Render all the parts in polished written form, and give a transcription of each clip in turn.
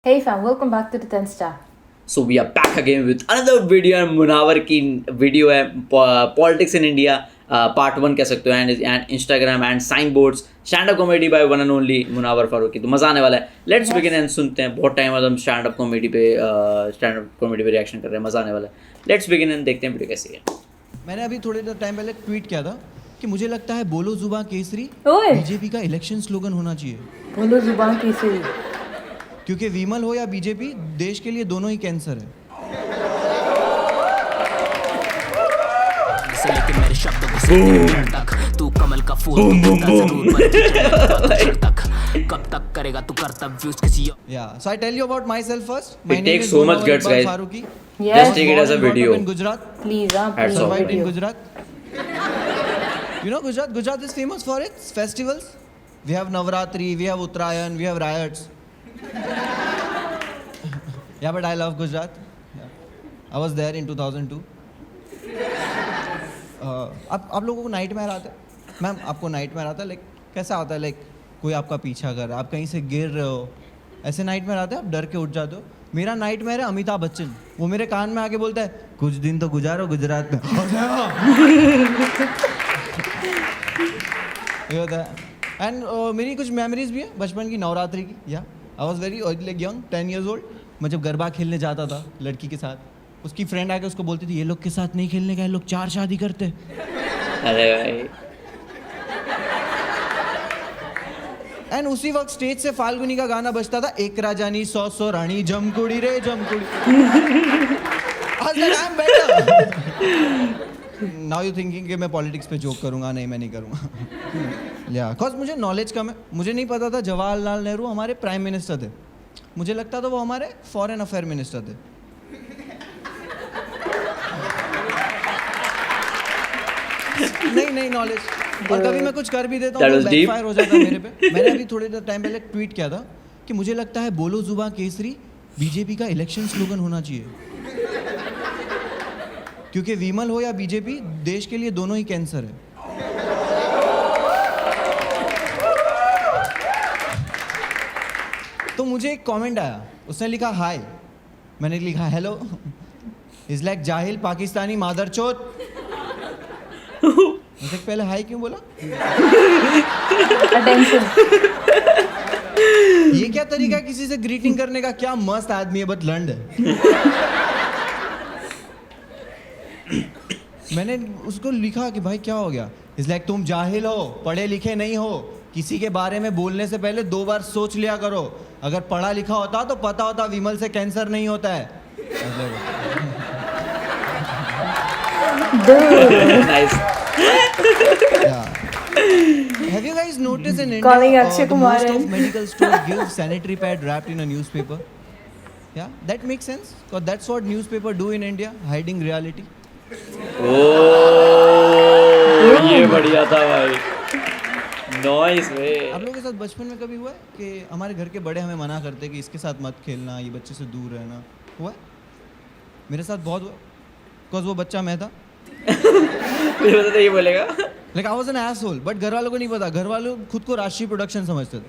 Hey fam, welcome back to the 10th Star. So we are back again with another video and Munawar की video है politics in India part 1 कह सकते हो and Instagram and sign boards stand up comedy by one and only Munawar Faruqui. तो मज़ा आने वाला है। लेट्स बिगिन एंड सुनते हैं। बहुत टाइम बाद हम स्टैंड अप कॉमेडी पे रिएक्शन कर रहे हैं। मज़ा आने वाला है। लेट्स बिगिन एंड देखते हैं वीडियो कैसी है। मैंने अभी थोड़े टाइम पहले ट्वीट किया था कि मुझे लगता है बोलो जुबान केसरी ओए बीजेपी का इलेक्शन स्लोगन होना चाहिए, बोलो जुबान केसरी। क्योंकि विमल हो या बीजेपी देश के लिए दोनों ही कैंसर है। लेकिन मेरे शब्दों को सुन तक तू कमल का फूल जरूर तक कब तक करेगा तू कर्तव्य किसी Yeah, so I tell you about myself first. It takes so much guts, guys. Faruqi. Yes. Just take it as a video. In Gujarat, Please, Hats off. survived in video. Gujarat. You know Gujarat? Gujarat is famous for its festivals. We have Navratri, we have Uttarayan, we have riots. Yeah, but I love Gujarat. Yeah. I was there in 2002. आप लोगों को night में आता है ma'am? आपको night में आता है? लाइक कैसा आता है? लाइक कोई आपका पीछा कर, आप कहीं से गिर रहे हो, ऐसे नाइट में आते हैं, आप डर के उठ जाते हो। मेरा नाइट में है अमिताभ बच्चन, वो मेरे कान में आके बोलता है कुछ दिन तो गुजारो गुजरात में। ये होता है। एंड मेरी कुछ मेमोरीज भी है बचपन की, नवरात्रि की। या I was very like young, 10 years old। मैं जब गरबा खेलने जाता था लड़की के साथ, उसकी फ्रेंड आके उसको बोलती थी ये लोग के साथ नहीं खेलने का, ये लोग 4 शादी करते। अरे भाई। एंड उसी वक्त स्टेज से फाल्गुनी का गाना बजता था, एक राजानी 100 रानी जमकुड़ी रे जमकुड़ी। नाउ यू थिंकिंग कि मैं पॉलिटिक्स पे जोक करूंगा? नहीं, मैं नहीं करूंगा। या बिकॉज मुझे नॉलेज कम है। मुझे नहीं पता था जवाहरलाल नेहरू हमारे प्राइम मिनिस्टर थे। मुझे लगता था वो हमारे फॉरेन अफेयर मिनिस्टर थे। नहीं नॉलेज। और कभी मैं कुछ कर भी देता हूँ तो बैकफायर हो जाता है मेरे पे। मैंने अभी थोड़े टाइम पहले ट्वीट किया था कि मुझे लगता है बोलो जुबान केसरी बीजेपी का इलेक्शन स्लोगन होना चाहिए, क्योंकि विमल हो या बीजेपी देश के लिए दोनों ही कैंसर है। तो मुझे एक कमेंट आया, उसने लिखा हाय, मैंने लिखा हेलो, इज लाइक जाहिल पाकिस्तानी मादरचोद। मुझे पहले हाय क्यों बोला? अटेंशन। ये क्या तरीका है किसी से ग्रीटिंग करने का? क्या मस्त आदमी है, बट लंड है। मैंने उसको लिखा कि भाई क्या हो गया? इज लाइक तुम जाहिल हो, पढ़े लिखे नहीं हो, किसी के बारे में बोलने से पहले 2 बार सोच लिया करो। अगर पढ़ा लिखा होता तो पता होता विमल से कैंसर नहीं होता है। Nice. Yeah. Have you guys noticed in India Calling Akshay Kumar most in. of medical stores give sanitary pad wrapped in a newspaper? Yeah, that makes sense because that's what newspaper do in India, hiding reality. ओह ये बढ़िया था भाई। Noise वे। आप लोगों के साथ बचपन में कभी हुआ है कि हमारे घर के बड़े हमें मना करते कि इसके साथ मत खेलना, ये बच्चे से दूर रहना? हुआ है? मेरे साथ बहुत हुआ, बिकॉज वो बच्चा मैं था। तो ये बोलेगा like I was an asshole, but घर वालों को नहीं पता। घर वालों खुद को राष्ट्रीय प्रोडक्शन समझते थे।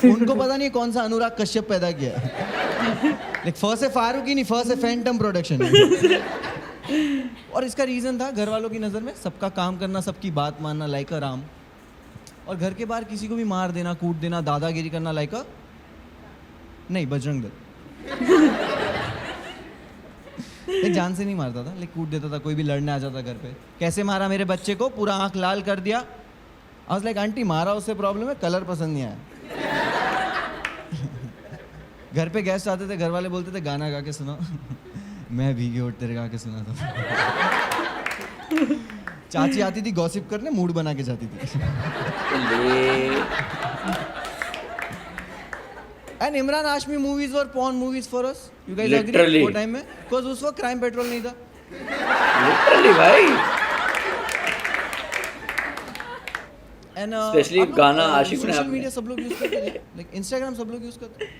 उनको पता नहीं कौन सा अनुराग कश्यप पैदा किया। लाइक फर्स्ट से फारूकी नहीं, फर्स्ट से फैंटम प्रोडक्शन। और इसका रीजन था घर वालों की नज़र में सबका काम करना, सबकी बात मानना लाइक अ राम, और घर के बाहर किसी को भी मार देना, कूट देना, दादागिरी करना लाइक अ नहीं बजरंग दल। एक जान से नहीं मारता था, लेकिन कूट देता था। कोई भी लड़ने आ जाता घर पे, कैसे मारा मेरे बच्चे को, पूरा आंख लाल कर दिया। आई वाज लाइक आंटी मारा उससे प्रॉब्लम है, कलर पसंद नहीं आया। घर पे गेस्ट आते थे, घर वाले बोलते थे गाना गा के सुना। मैं भीगे होठ तेरे गा के सुना था। चाची आती थी गॉसिप करने, मूड बना के जाती थी। And Emraan Hashmi movies were porn movies for us. You guys agree? वो टाइम में बिकॉज़ उस वक्त क्राइम पेट्रोल नहीं था। लिटरली भाई। एंड स्पेशली गाना आशिक ने सोशल मीडिया सब लोग यूज करते हैं, लाइक इंस्टाग्राम सब लोग यूज करते हैं।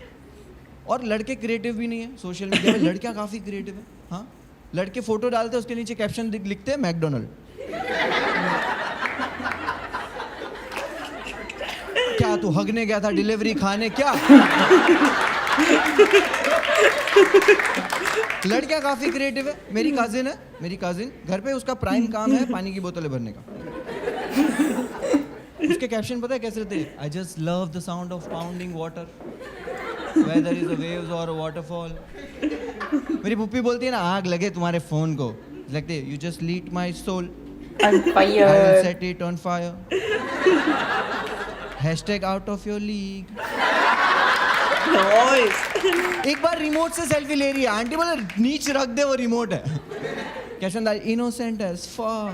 और लड़के क्रिएटिव भी नहीं है सोशल मीडिया में, लड़कियां काफी क्रिएटिव है। हाँ, लड़के फोटो डालते हैं, उसके नीचे कैप्शन लिखते हैं मैकडोनल्ड। क्या तू हगने गया था डिलीवरी खाने क्या? लड़कियां काफी क्रिएटिव है। मेरी कजिन घर पे उसका प्राइम काम है पानी की बोतलें भरने का। उसके कैप्शन पता है कैसे रहते हैं? I just love the sound of pounding water whether is a waves और अ वाटरफॉल। मेरी पुप्पी बोलती है ना, आग लगे तुम्हारे फोन को, लगते you just lit my soul, On I will fire. Set it on fire, hashtag out of your league. एक बार रिमोट से सेल्फी ले रही है, आंटी बोले नीचे रख दे, वो रिमोट है। कैप्शन डाल इनोसेंट एज फक।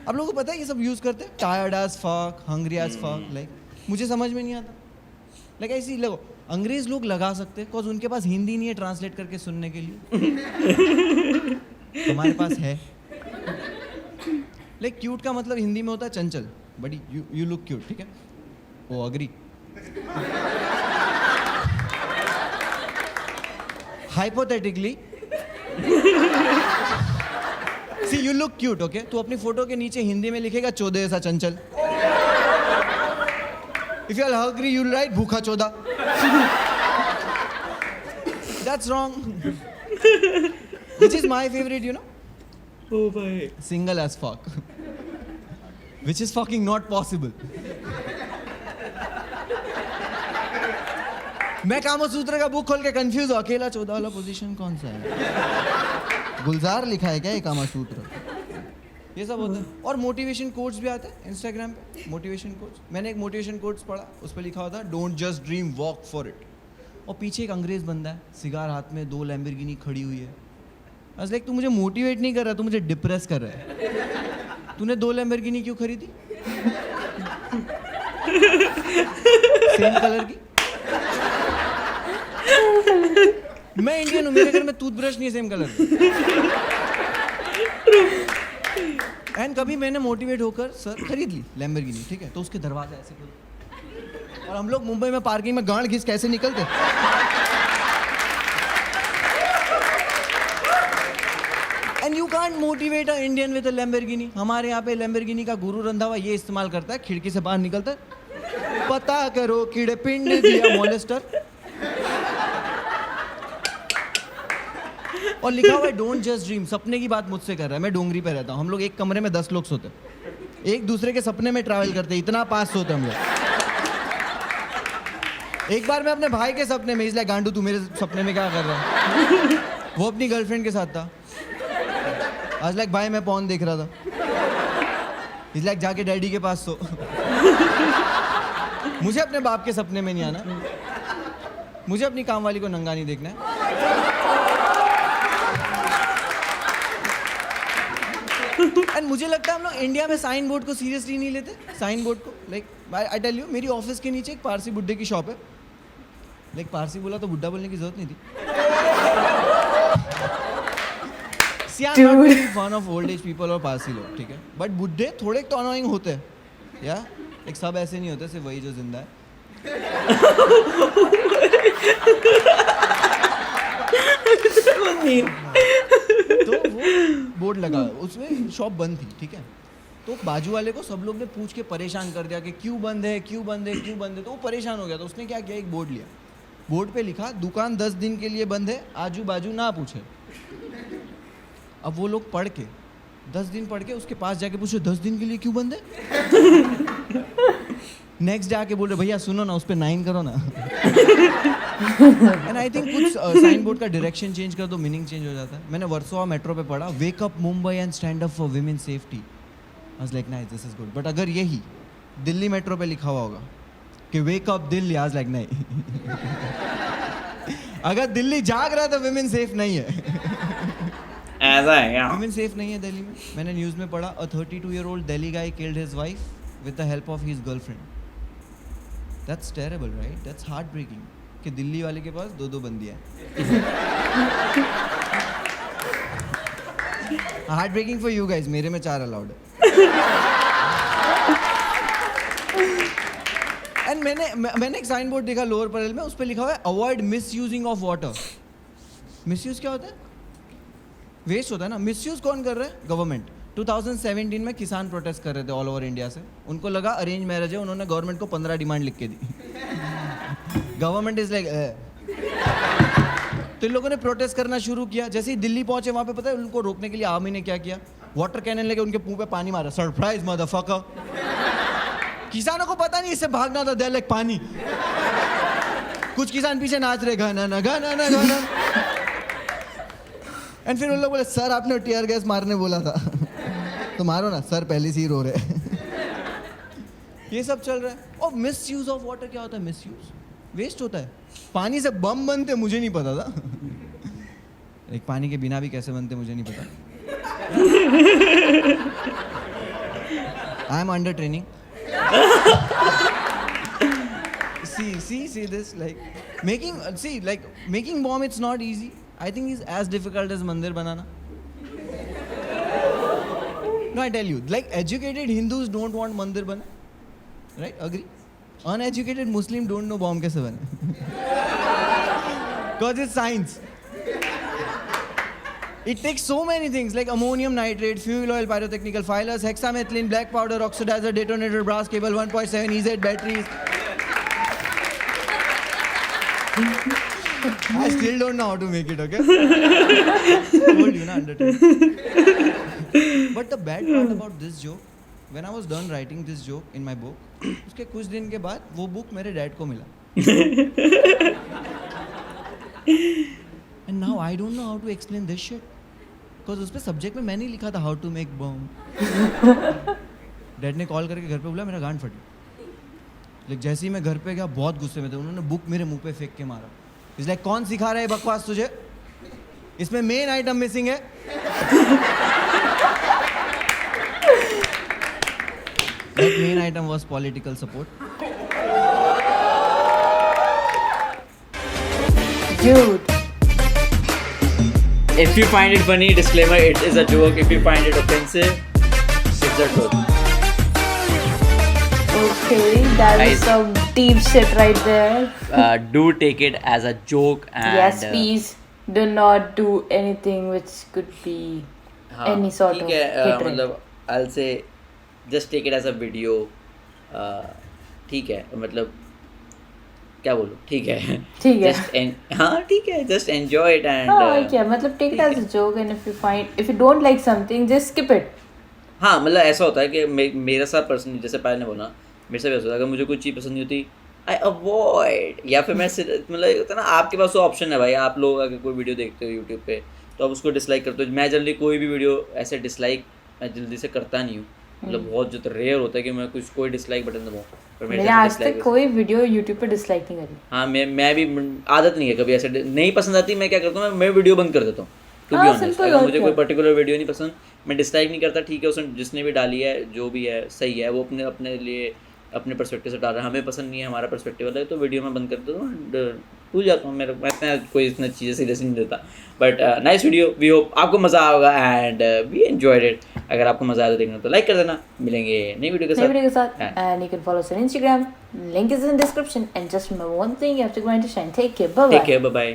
आप लोगों को पता है ये सब यूज करते हैं, tired as fuck, hungry as fuck. Like मुझे समझ में नहीं आता, लाइक ऐसी लोग अंग्रेज लोग लगा सकते हैं, बिकॉज उनके पास हिंदी नहीं है ट्रांसलेट करके सुनने के लिए। हमारे पास है। लाइक क्यूट का मतलब हिंदी में होता है चंचल, बट यू लुक क्यूट, ठीक है? Oh agree. Hypothetically see you look cute, okay? तू अपनी फोटो के नीचे हिंदी में लिखेगा 14 ऐसा चंचल। If you are hungry you will write भूखा 14। That's wrong. Which is my favorite, you know? Oh bhai. Single as fuck. Which is fucking not possible. मैं कामसूत्र का बुक खोल के कंफ्यूज हूँ, अकेला 14 वाला पोजीशन कौन सा है? गुलजार लिखा है क्या ये कामसूत्र? ये सब होता है। और मोटिवेशन कोट्स भी आते हैं इंस्टाग्राम पे, मोटिवेशन कोट्स। मैंने एक मोटिवेशन कोट्स पढ़ा, उस पर लिखा होता है don't just dream walk for it. और पीछे एक अंग्रेज बंदा है, सिगार हाथ में, 2 लैम्बोर्गिनी खड़ी हुई है। आज लाइक तू मुझे मोटिवेट नहीं कर रहा, तू मुझे डिप्रेस कर रहा है। तूने 2 लैम्बोर्गिनी क्यों खरीदी? सेम कलर की। मैं इंडियन हूँ, मेरे घर में टूथब्रश नहीं है सेम कलर की। एंड कभी मैंने मोटिवेट होकर सर खरीद ली लैम्बोर्गिनी, ठीक है? तो उसके दरवाजा ऐसे खुले, और हम लोग मुंबई में पार्किंग में गांड घिस कैसे निकलते। And you can't motivate a Indian with a Lamborghini. हमारे यहाँ पे लैम्बोर्गिनी का गुरु रंधावा ये इस्तेमाल करता है, खिड़की से बाहर निकलता है, पता करो कीड़े पिंड दिया मॉलेस्टर, और लिखा हुआ है डोंट जस्ट ड्रीम। सपने की बात मुझसे कर रहा है। मैं डोंगरी पे रहता हूँ, हम लोग एक कमरे में 10 लोग सोते हैं, एक दूसरे के सपने में ट्रैवल करते हैं, इतना पास सोते हम लोग। एक बार मैं अपने भाई के सपने में, इसलिए गांडू तू मेरे सपने में क्या कर रहा है? वो अपनी गर्लफ्रेंड के साथ था। आज लाइक भाई मैं पॉन देख रहा था, इस लाइक जाके डैडी के पास सो। मुझे अपने बाप के सपने में नहीं आना, मुझे अपनी काम वाली को नंगा नहीं देखना है। एंड मुझे लगता है हम लोग इंडिया में साइन बोर्ड को सीरियसली नहीं लेते। साइन बोर्ड को लाइक आई टेल यू, मेरी ऑफिस के नीचे एक पारसी बुड्ढे की शॉप है। लाइक पारसी बोला तो बुड्ढा बोलने की जरूरत नहीं थी। Fun of old age people और पारसी लोग, ठीक है? बट बुड्ढे थोड़े तो अनोइंग होते हैं, या एक सब ऐसे नहीं होते, सिर्फ वही जो जिंदा है। तो वो बोर्ड लगा, उसमें शॉप बंद थी, ठीक है? तो बाजू वाले को सब लोग ने पूछ के परेशान कर दिया कि क्यों बंद है, क्यों बंद है, क्यों बंद है। तो वो परेशान हो गया, तो उसने क्या किया, एक बोर्ड लिया, बोर्ड पे लिखा दुकान 10 दिन के लिए बंद है, आजू बाजू ना पूछे। अब वो लोग पढ़ के 10 दिन पढ़ के उसके पास जाके पूछे 10 दिन के लिए क्यों बंद है? नेक्स्ट डे आके बोल रहे भैया सुनो ना, उस पर 9 करो ना। एंड आई थिंक कुछ साइन बोर्ड का डायरेक्शन चेंज कर दो, मीनिंग चेंज हो जाता है। मैंने वर्सोवा मेट्रो पे पढ़ा, wake up Mumbai and stand up for women safety. I was like nice, this is good. But अगर यही दिल्ली मेट्रो पे लिखा हुआ होगा कि wake up Delhi, I was like नहीं। अगर दिल्ली जाग रहा है तो विमेन सेफ नहीं है। ऐसा है क्या? विमेन सेफ नहीं है दिल्ली में। मैंने न्यूज़ में पढ़ा, अ 32-year-old Delhi guy killed his wife with the help of his girlfriend. That's terrible, right? That's heartbreaking. कि दिल्ली वाले के पास 2-2 बंदियां हैं। Heartbreaking for you guys, मेरे में 4 अलाउड है। एंड मैंने एक साइन बोर्ड देखा लोअर पैनल में, उस पर लिखा हुआ है avoid misusing of water. Misuse क्या होता है? वेस्ट होता है ना। मिसयूज कौन कर रहा है? गवर्नमेंट। 2017 में किसान प्रोटेस्ट कर रहे थे ऑल ओवर इंडिया से। उनको लगा अरेंज मैरिज है, उन्होंने गवर्नमेंट को 15 डिमांड लिख के दी। गवर्नमेंट इज लाइक तो इन लोगों ने प्रोटेस्ट करना शुरू किया. जैसे ही दिल्ली पहुंचे वहां पे पता है उनको रोकने के लिए आर्मी ने क्या किया? वाटर कैनन लेके उनके मुंह पे पानी मारा. Surprise motherfucker. किसानों को पता नहीं इससे भागना था. दे लाइक पानी. कुछ किसान पीछे नाच रहे घना ना घना ना घना. एंड फिर उन लोग बोले सर आपने टीयर गैस मारने बोला था. तो मारो ना सर, पहले से ही रो रहे. ये सब चल रहा है. और मिस यूज ऑफ वाटर क्या होता है? मिस यूज वेस्ट होता है. पानी से बम बनते मुझे नहीं पता था. एक पानी के बिना भी कैसे बनते मुझे नहीं पता. I am under training. see this, like making bomb, it's not easy. I think it's as difficult as mandir banana. No, I tell you, like educated Hindus don't want mandir bana, right? Agree? Uneducated Muslim don't know bomb kaise bane. Because it's science. It takes so many things like ammonium nitrate, fuel oil, pyrotechnical filers, hexamethylene, black powder, oxidizer, detonator, brass cable, 1.7 EZ batteries. I still don't know how to make it, okay? Told you, na, undertaking. But the bad part about this joke, when I was done writing this joke in my book, उसके कुछ दिन के बाद वो book मेरे dad को मिला. And now I don't know how to explain this shit. Because उस पे सब्जेक्ट में मैंने लिखा था how to make bomb. Dad ने कॉल करके घर पे बोला मेरा गांड फटी. लेकिन जैसे ही मैं घर पे गया बहुत गुस्से में थे. उन्होंने बुक मेरे मुंह पे फेंक के मारा. इस लाइक कौन सिखा रहा है बकवास तुझे? इसमें मेन आइटम मिसिंग है. That main item was political support. Dude. If you find it funny, disclaimer, it is a joke. If you find it offensive, it's the truth. Okay, that Guys. is some deep shit right there. Do take it as a joke and Yes, please do not do anything which could be any sort of ठीक है, hatred. मतलब I'll say just take it as a video. ठीक है, मतलब क्या बोलूं, ठीक है. ठीक है. हाँ ठीक है, just enjoy it and हाँ क्या मतलब take it as a joke and if you don't like something just skip it. हाँ मतलब ऐसा होता है कि मेरे साथ पर्सनली जैसे पायल ने बोला, मेरे साथ भी ऐसा होता है. अगर मुझे कोई चीज़ पसंद नहीं होती आई अवॉइड, या फिर मैं मतलब होता है ना, आपके पास तो ऑप्शन है भाई. आप लोग अगर कोई वीडियो देखते हो यूट्यूब पे तो आप उसको डिसलाइक करते हो. मैं जल्दी कोई भी वीडियो ऐसे डिसलाइक मैं जल्दी से करता नहीं हूँ. मतलब बहुत जो रेयर होता है कि मैं कोई डिसलाइक बटन दबाऊँ. पर मैंने आज तक कोई वीडियो यूट्यूब पे डिसलाइक नहीं करी. हाँ मैं भी आदत नहीं है कभी ऐसे नहीं पसंद आती. मैं क्या करता हूँ, मैं वीडियो बंद कर देता हूँ. अगर मुझे कोई पर्टिकुलर वीडियो नहीं पसंद मैं डिसलाइक नहीं करता. ठीक है, उसने जिसने भी डाली है जो भी है सही है, वो अपने लिए अपने पर्सपेक्टिव से डाल रहा है. हमें पसंद नहीं है, हमारा पर्सपेक्टिव अलग है, तो वीडियो मैं बंद कर देता हूँ. भूल जाता हूँ. मैं इतना कोई इतना चीज़ें सीरियस नहीं देता. But nice video. We hope आपको मज़ा होगा एंड वी एंजॉयड इट. अगर आपको मज़ा आया तो देखना तो लाइक कर देना. मिलेंगे नई वीडियो के साथ. And you can follow us on Instagram. Link is in the description. And just remember one thing, you have to go and shine. Take care. Bye bye. Take care. Bye bye.